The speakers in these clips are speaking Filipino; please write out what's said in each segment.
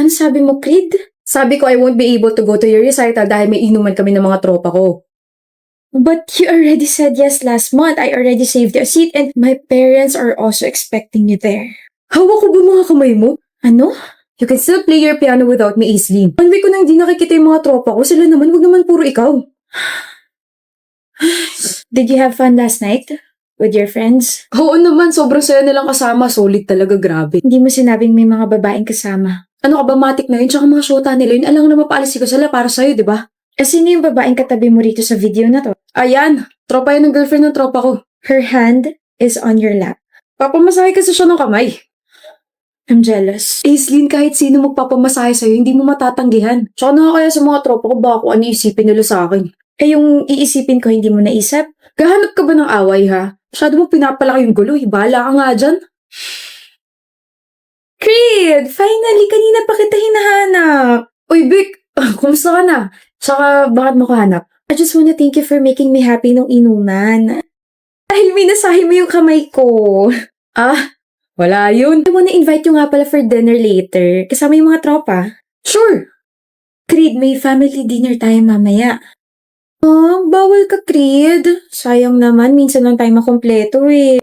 Ano sabi mo, Creed? Sabi ko I won't be able to go to your recital dahil may inuman kami ng mga tropa ko. But you already said yes last month. I already saved you a seat and my parents are also expecting you there. Hawak ko ba mga kamay mo? Ano? You can still play your piano without me, Aislinn. 1 week ko nang hindi nakikita yung mga tropa ko. Sila naman, wag naman puro ikaw. Did you have fun last night? With your friends? Oo naman, sobrang saya nilang kasama. Solid talaga, grabe. Hindi mo sinabing may mga babaeng kasama. Ano ka ba, matik na yun? Tsaka mga syota nila yun. Alam na mapaalisi ko sila para sa'yo, di ba? Sino yung babaeng katabi mo rito sa video na to? Ayan, tropa yan ng girlfriend ng tropa ko. Her hand is on your lap. Papamasahe kasi siya ng kamay. I'm jealous. Aislinn, kahit sino magpapamasahe sa'yo, hindi mo matatanggihan. Tsaka nakakaya sa mga tropa ko baka kung ano isipin nila sa akin. Yung iisipin ko hindi mo naisip? Gahanap ka ba ng away, ha? Masyado mo pinapalaki yung gulo, bahala ka nga dyan. Creed! Finally, kanina pa kita hinahanap. Uy, Vic! Kumusta ka na? Tsaka, bakit mo ko hanap? I just wanna thank you for making me happy nung inuman. Dahil minasahe mo yung kamay ko. Wala yun. I wanna invite you nga pala for dinner later. Kasama yung mga tropa. Sure! Creed, may family dinner tayo mamaya. Bawal ka, Creed. Sayang naman, minsan lang tayo makompleto eh.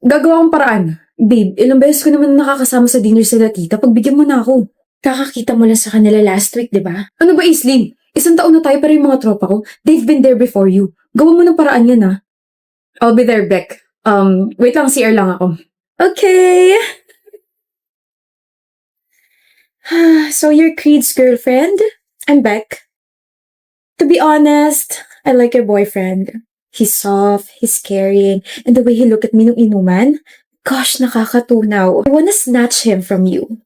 Gagawa kong paraan. Babe, ilang beses ko naman nakakasama sa dinner sila tita. Pagbigyan mo na ako. Kakakita mo lang sa kanila last week, di ba? Ano ba, Aislinn? 1 taon na tayo pero yung mga tropa ko, they've been there before you. Gawa mo ng paraan yan, ha? I'll be there, Beck. Wait lang, CR lang ako. Okay. So you're Creed's girlfriend? I'm Beck. To be honest, I like your boyfriend. He's soft, he's caring, and the way he looked at me nung inuman, gosh, nakakatunaw. I wanna snatch him from you.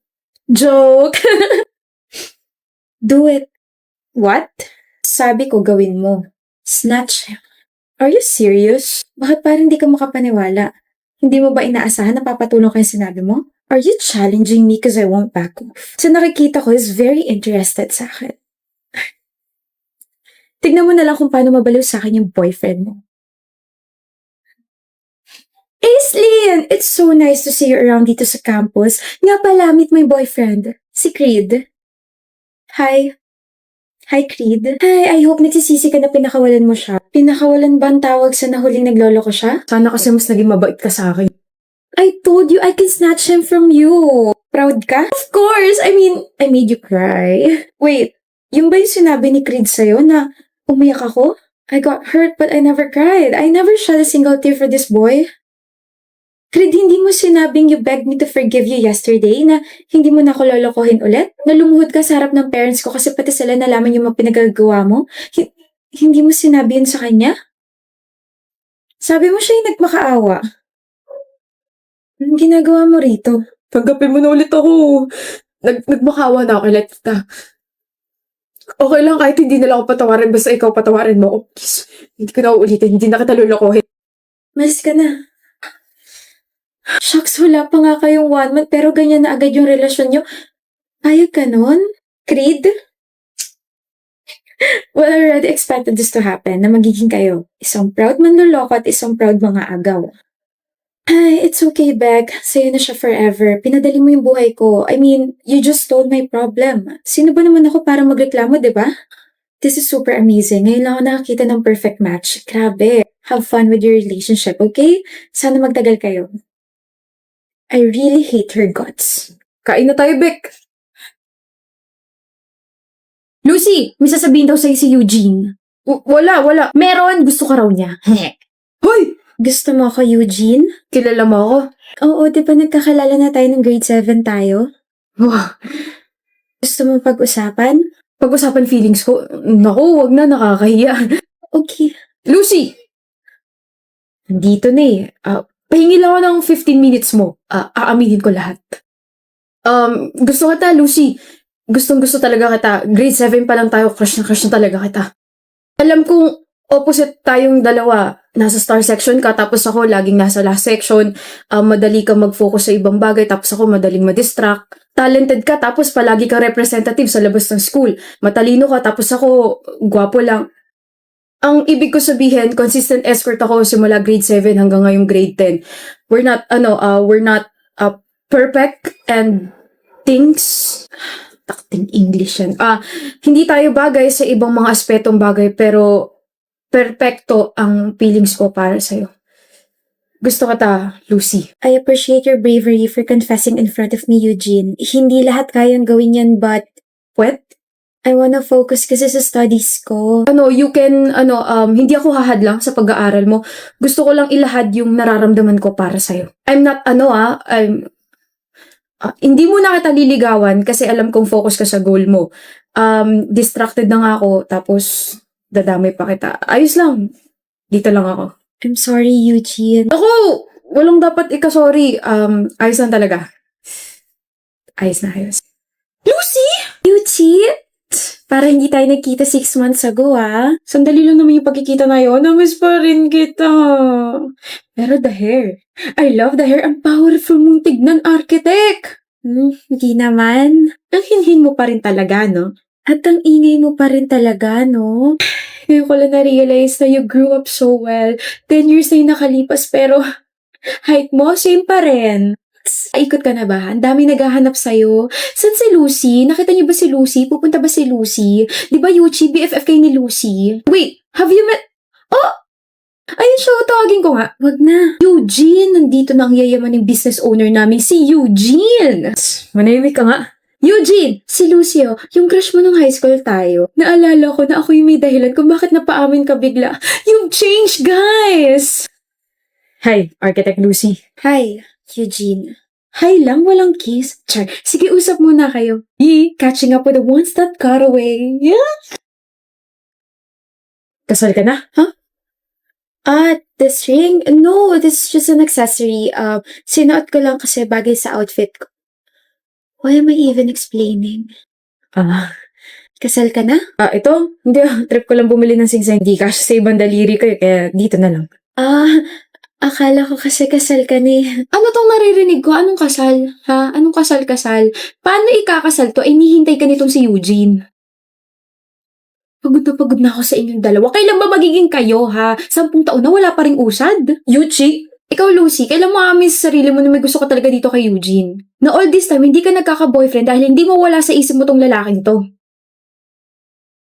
Joke! Do it. What? Sabi ko gawin mo. Snatch him. Are you serious? Bakit parang hindi ka makapaniwala? Hindi mo ba inaasahan na papatulong kayo sinabi mo? Are you challenging me because I won't back off? Sa nakikita ko is very interested sa akin. Tignan mo na lang kung paano mabaliw sa akin yung boyfriend mo. Aislinn! It's so nice to see you around dito sa campus. Nga pala, meet my boyfriend, si Creed. Hi. Hi, Creed. Hi, I hope nagsisisi ka na pinakawalan mo siya. Pinakawalan ba ang tawag sa nahuling naglolo ko siya? Sana kasi mas naging mabait ka sa akin. I told you I can snatch him from you. Proud ka? Of course! I mean, I made you cry. Wait, yung ba yung sinabi ni Creed sa'yo na umiyak ako? I got hurt but I never cried. I never shed a single tear for this boy. Creed, hindi mo sinabing you begged me to forgive you yesterday na hindi mo na ako lolokohin ulit? Na lumuhod ka sa harap ng parents ko kasi pati sila nalaman yung mga pinagagawa mo? Hindi mo sinabi yun sa kanya? Sabi mo siya yung nagmakaawa. Anong ginagawa mo rito? Tanggapin mo na ulit ako. Nagmakaawa na ako kay Tita. Okay lang kahit hindi nila ako patawarin basta ikaw patawarin mo ako. Please, hindi ko na uulitin. Hindi na kita lolokohin. Malis ka na. Shucks, wala pa nga kayong 1 month pero ganyan na agad yung relasyon nyo. Ayag ka nun? Creed? Well, I already expected this to happen na magiging kayo. Isang proud manloloko at isang proud mga agaw. Ay, it's okay, Beck. Sa'yo na siya forever. Pinadali mo yung buhay ko. I mean, you just stole my problem. Sino ba naman ako para magreklamo, di ba? This is super amazing. Ngayon lang ako nakakita ng perfect match. Grabe. Have fun with your relationship, okay? Sana magtagal kayo. I really hate her guts. Kain na tayo, Beck. Lucy, may sasabihin daw sa'yo si Eugene. Wala. Meron, gusto ka raw niya. Hoy! Gusto mo ako, Eugene? Kilala mo ako? Oo, di ba nagkakilala na tayo ng grade 7 tayo? Wow. Gusto mo pag-usapan? Pag-usapan feelings ko? Naku, wag na, nakakahiya. Okay. Lucy! Nandito na eh. Pahingi lang ako ng 15 minutes mo. Aaminin ko lahat. Gusto kita, Lucy. Gustong-gusto talaga kita. Grade 7 pa lang tayo, crush na talaga kita. Alam kong opposite tayong dalawa. Nasa star section ka, tapos ako laging nasa last section. Madali ka mag-focus sa ibang bagay, tapos ako madaling ma-distract. Talented ka, tapos palagi ka representative sa labas ng school. Matalino ka, tapos ako gwapo lang. Ang ibig ko sabihin, consistent escort ako simula grade 7 hanggang ngayong grade 10. We're not perfect and things Takting English yan. Hindi tayo bagay sa ibang mga aspetong bagay, pero perfecto ang feelings ko para sa'yo. Gusto kita, Lucy. I appreciate your bravery for confessing in front of me, Eugene. Hindi lahat kayang gawin yan, but... What? I wanna focus kasi sa studies ko. Hindi ako hahadlang sa pag-aaral mo. Gusto ko lang ilahad yung nararamdaman ko para sa'yo. Hindi mo na kita liligawan kasi alam kong focus ka sa goal mo. Distracted na nga ako, tapos dadamay pa kita. Ayos lang. Dito lang ako. I'm sorry, Eugene. Ako! Walang dapat ika-sorry. Ayos lang talaga. Ayos na ayos. Lucy! Eugene? Para hindi tayo nagkita 6 months ago, Sandali lang naman yung pagkikita na yun. Namiss pa rin kita. Pero the hair. I love the hair. Ang powerful mong tignan, architect. Hindi naman. Ang hinhin mo pa rin talaga, no? At ang ingay mo pa rin talaga, no? Ngayon ko lang na-realize na you grew up so well. 10 years na yung nakalipas, pero height mo, same pa rin. Ikot ka na ba? Ang dami naghahanap sa'yo. San si Lucy? Nakita niyo ba si Lucy? Pupunta ba si Lucy? Di ba Yuchi, BFF kayo ni Lucy? Wait, have you met... Oh! Ayun siya, tawagin ko nga. Wag na. Eugene, nandito na ang yayaman ng business owner namin, si Eugene. Manahimik ka nga. Eugene! Si Lucio, yung crush mo nung high school tayo. Naalala ko na ako yung may dahilan kung bakit napaamin ka bigla. You've changed, guys! Hi, Architect Lucy. Hi, Eugene. Hi lang, walang kiss. Char, sige usap muna kayo. Catching up with the ones that got away. Yeah? Kasal ka na? Huh? This ring? No, this is just an accessory. Sinuot ko lang kasi bagay sa outfit ko. Why am I even explaining? Kasal ka na? Ito? Hindi, trip ko lang bumili ng singsing. Hindi kasi sa ibang daliri ko, kaya dito na lang. Akala ko kasi kasal ka ni. Ano tong naririnig ko? Anong kasal? Ha? Anong kasal-kasal? Paano ikakasal to? Nihintay ka nitong si Eugene. Pagod na ako sa inyong dalawa. Kailan ba magiging kayo, ha? 10 taon na wala pa ring usad. Yuchi? Ikaw, Lucy, kailan mo aamin sa sarili mo na may gusto ka talaga dito kay Eugene? Na all this time, hindi ka nagkaka-boyfriend dahil hindi mo wala sa isip mo tong lalaking to.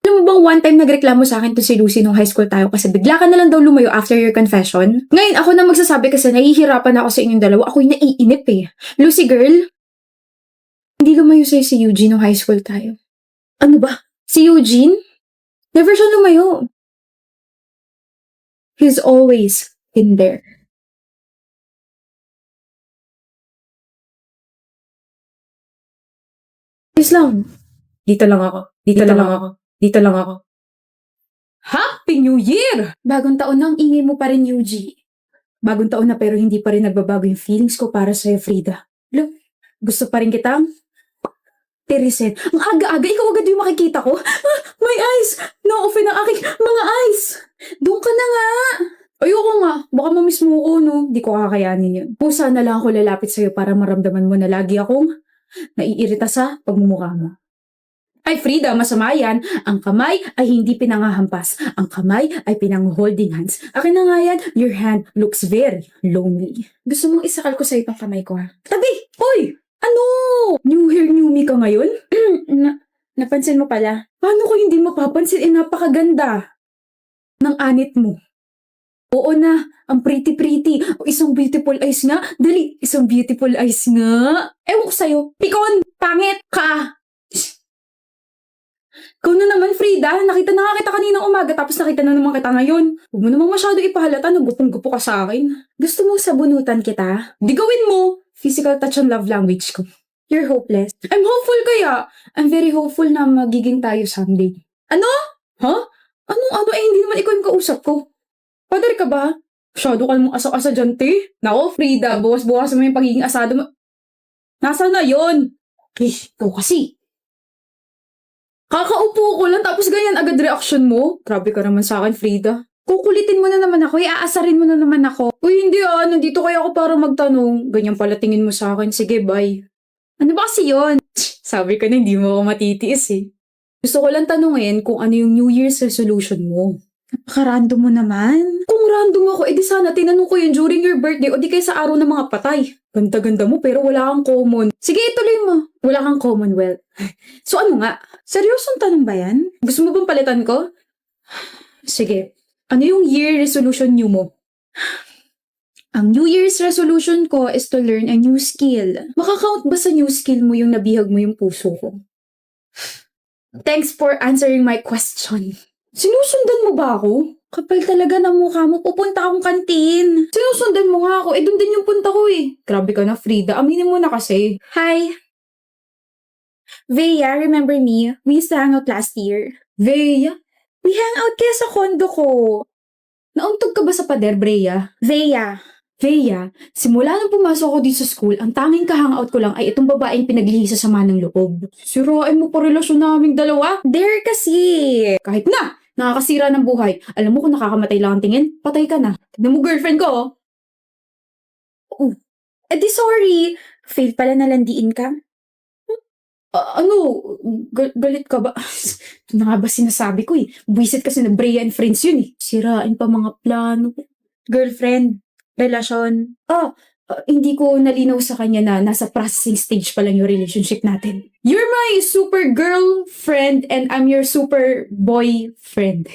Alam mo bang one time nagreklamo sa akin to si Lucy nung high school tayo kasi bigla ka na lang daw lumayo after your confession? Ngayon ako na magsasabi kasi nahihirapan ako sa inyong dalawa. Ako'y naiinip eh. Lucy girl, hindi lumayo sa'yo si Eugene nung high school tayo. Ano ba? Si Eugene? Never siya lumayo. He's always been there. Please lang. Dito lang ako. Dito lang ako. Happy New Year! Bagong taon na ang ingay mo pa rin, Yuji. Bagong taon na pero hindi pa rin nagbabago yung feelings ko para sa'yo, Frida. Look, gusto pa rin kita? Teresen, ang aga-aga, ikaw agad yung makikita ko. My eyes! Na-offen ang aking mga eyes! Doon ka na nga! Ayoko nga, baka mamiss mo ko, no? Di ko kakayanin yun. Pusa na lang ako lalapit sa'yo para maramdaman mo na lagi akong naiirita sa pagmumukha mo. Ay Frida, masama yan. Ang kamay ay hindi pinangahampas. Ang kamay ay pinang-holding hands. Akin na nga yan, your hand looks very lonely. Gusto mong isakal ko sa itong kamay ko, ha? Tabi! Hoy! Ano? New hair, new me ka ngayon? Napansin mo pala? Paano ko hindi mapapansin? Napakaganda ng anit mo. Oo na, ang pretty-pretty. Isang beautiful eyes nga. Dali, isang beautiful eyes nga. Ewan ko sa'yo. Pikon! Pangit ka! Ikaw na naman, Frida. Nakita na nga kita kaninang umaga tapos nakita na naman kita ngayon. Huwag mo namang masyado ipahalata. Nagupong-gupo ka sa akin. Gusto mo sabunutan kita? Di gawin mo! Physical touch ang love language ko. You're hopeless. I'm hopeful kaya. I'm very hopeful na magiging tayo someday. Ano? Huh? Ano? Hindi naman ikaw yung kausap ko. Padar ka ba? Masyado ka namang asa-asa dyan, te. Nako, Frida, buwas-buwas mo yung pagiging asado mo. Nasaan na yun? Ikaw kasi. Kakaupo ko lang tapos ganyan agad reaction mo. Grabe ka naman sa akin, Frida. Kukulitin mo na naman ako, iaasarin mo na naman ako. Uy, hindi nandito kaya ako para magtanong. Ganyan pala tingin mo sa akin, sige bye. Ano ba kasi yun? Sabi ko na hindi mo ako matitiis eh. Gusto ko lang tanungin kung ano yung New Year's resolution mo. Napaka-random mo naman. Kung random ako, edi sana tinanong ko yun during your birthday o di kaya sa araw ng mga patay. Ganda-ganda mo pero wala kang common. Sige, ituloy mo. Wala kang commonwealth. So ano nga? Seryosong tanong ba yan? Gusto mo bang palitan ko? Sige. Ano yung year resolution new mo? Ang New Year's resolution ko is to learn a new skill. Makakount ba sa new skill mo yung nabihag mo yung puso ko? Thanks for answering my question. Sinusundan mo ba ako? Kapal talaga ng mukha mo. Pupunta akong kantin. Sinusundan mo nga ako. Doon din yung punta ko eh. Grabe ka na, Frida. Aminin mo na kasi. Hi. Veya, remember me? We used to hang out last year. Veya? We hang out kaya sa kondo ko. Nauntog ka ba sa pader, Breya? Veya. Veya, simula nang pumasok ako dito sa school, ang tanging ka-hangout ko lang ay itong babaeng pinaglihi sa sama ng loob. Sirain mo pa relasyon naming dalawa? Dare kasi! Kahit na! Nakakasira ng buhay. Alam mo kung nakakamatay lang ang tingin, patay ka na. Tignan mo girlfriend ko, oh. Oh, di sorry. Fail pala na landiin ka. Ano? Galit ka ba? Ito na nga ba sinasabi ko eh. Buwisit kasi na Brea and friends yun eh. Sirain pa mga plano. Girlfriend, relasyon. Hindi ko nalinaw sa kanya na nasa processing stage pa lang yung relationship natin. You're my super girlfriend and I'm your super boyfriend.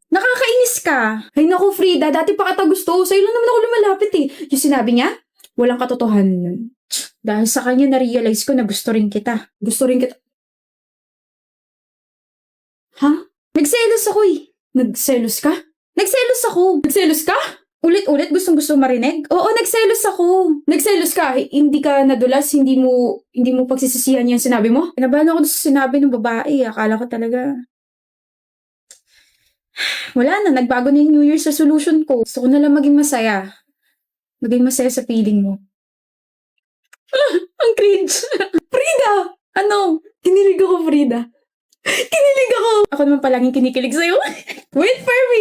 Nakakainis ka. Ay naku Frida, dati pa kita gusto. Sa'yo lang naman ako lumalapit eh. Yung sinabi niya, walang katotohanan. Dahil sa kanya na-realize ko na gusto rin kita. Gusto rin kita. Ha? Nagselos ako eh. Nagselos ka? Nagselos ako. Nagselos ka? Ulit-ulit gustong-gusto marinig? Oo, nagselos ako. Nagselos ka? Hindi ka nadulas? Hindi mo pagsisisihan yung sinabi mo? Kinabahan ako sa sinabi ng babae. Akala ko talaga. Wala na, nagbago na yung New Year's resolution ko. Gusto ko na lang maging masaya. Maging masaya sa feeling mo. Ang cringe. Frida! Ano? Kinilig ako, Frida. Kinilig ako! Ako naman palaging kinikilig sa'yo. Wait for me!